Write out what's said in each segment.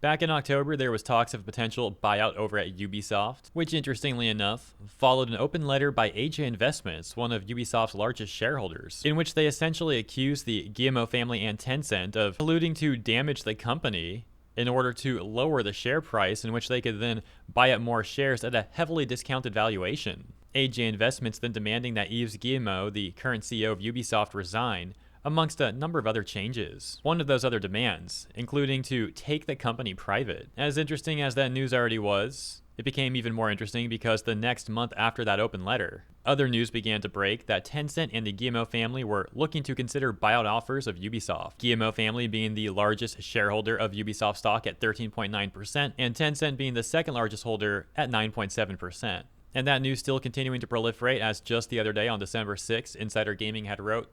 Back in October, there was talks of a potential buyout over at Ubisoft, which interestingly enough, followed an open letter by AJ Investments, one of Ubisoft's largest shareholders, in which they essentially accused the Guillemot family and Tencent of colluding to damage the company in order to lower the share price, in which they could then buy up more shares at a heavily discounted valuation. AJ Investments then demanding that Yves Guillemot, the current CEO of Ubisoft, resign, amongst a number of other changes. One of those other demands, including to take the company private. As interesting as that news already was, it became even more interesting because the next month after that open letter, other news began to break that Tencent and the Guillemot family were looking to consider buyout offers of Ubisoft. Guillemot family being the largest shareholder of Ubisoft stock at 13.9%, and Tencent being the second largest holder at 9.7%. And that news still continuing to proliferate, as just the other day on December 6th, Insider Gaming had wrote,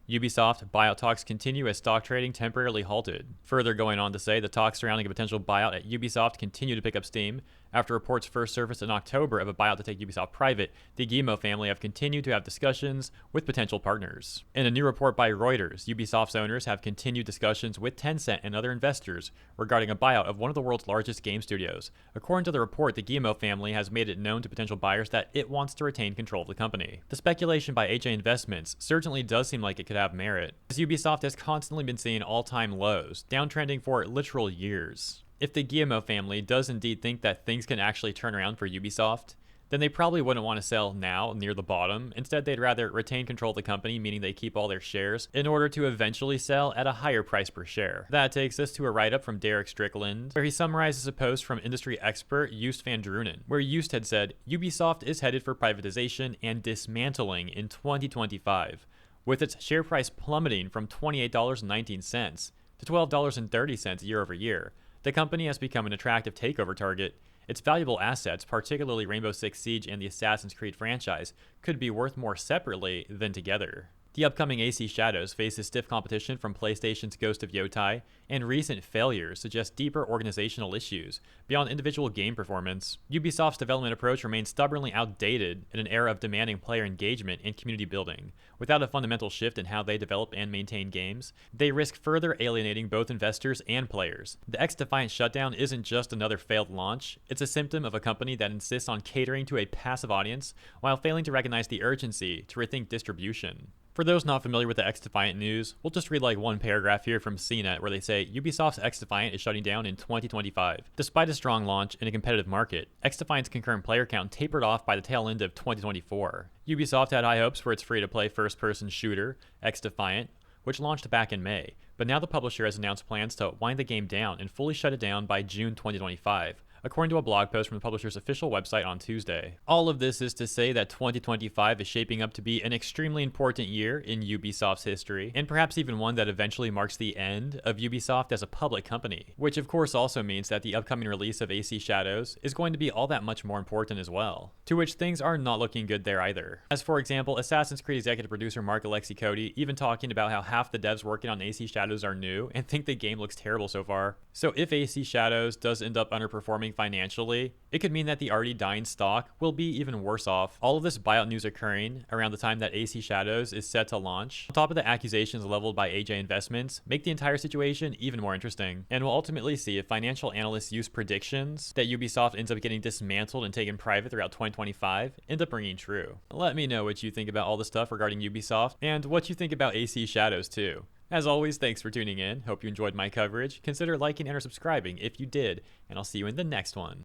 Ubisoft buyout talks continue as stock trading temporarily halted. Further going on to say the talks surrounding a potential buyout at Ubisoft continue to pick up steam. After reports first surfaced in October of a buyout to take Ubisoft private, the Guillemot family have continued to have discussions with potential partners. In a new report by Reuters, Ubisoft's owners have continued discussions with Tencent and other investors regarding a buyout of one of the world's largest game studios. According to the report, the Guillemot family has made it known to potential buyers that it wants to retain control of the company. The speculation by AJ Investments certainly does seem like it could have merit, as Ubisoft has constantly been seeing all-time lows, downtrending for literal years. If the Guillemot family does indeed think that things can actually turn around for Ubisoft, then they probably wouldn't want to sell now near the bottom. Instead, they'd rather retain control of the company, meaning they keep all their shares, in order to eventually sell at a higher price per share. That takes us to a write-up from Derek Strickland, where he summarizes a post from industry expert Joost van Drunen, where Joost had said, Ubisoft is headed for privatization and dismantling in 2025, with its share price plummeting from $28.19 to $12.30 year over year. The company has become an attractive takeover target. Its valuable assets, particularly Rainbow Six Siege and the Assassin's Creed franchise, could be worth more separately than together. The upcoming AC Shadows faces stiff competition from PlayStation's Ghost of Yotai, and recent failures suggest deeper organizational issues beyond individual game performance. Ubisoft's development approach remains stubbornly outdated in an era of demanding player engagement and community building. Without a fundamental shift in how they develop and maintain games, they risk further alienating both investors and players. The X-Defiant shutdown isn't just another failed launch, it's a symptom of a company that insists on catering to a passive audience while failing to recognize the urgency to rethink distribution. For those not familiar with the X-Defiant news, we'll just read like one paragraph here from CNET where they say, Ubisoft's X-Defiant is shutting down in 2025. Despite a strong launch in a competitive market, X-Defiant's concurrent player count tapered off by the tail end of 2024. Ubisoft had high hopes for its free-to-play first-person shooter, X-Defiant, which launched back in May, but now the publisher has announced plans to wind the game down and fully shut it down by June 2025. According to a blog post from the publisher's official website on Tuesday. All of this is to say that 2025 is shaping up to be an extremely important year in Ubisoft's history, and perhaps even one that eventually marks the end of Ubisoft as a public company, which of course also means that the upcoming release of AC Shadows is going to be all that much more important as well, to which things are not looking good there either. As for example, Assassin's Creed executive producer Mark Alexi Cody even talking about how half the devs working on AC Shadows are new and think the game looks terrible so far. So if AC Shadows does end up underperforming financially, it could mean that the already dying stock will be even worse off. All of this buyout news occurring around the time that AC Shadows is set to launch, on top of the accusations leveled by AJ Investments, make the entire situation even more interesting. And we'll ultimately see if financial analysts use predictions that Ubisoft ends up getting dismantled and taken private throughout 2025 end up ringing true. Let me know what you think about all the stuff regarding Ubisoft, and what you think about AC Shadows too. As always, thanks for tuning in. Hope you enjoyed my coverage. Consider liking and or subscribing if you did, and I'll see you in the next one.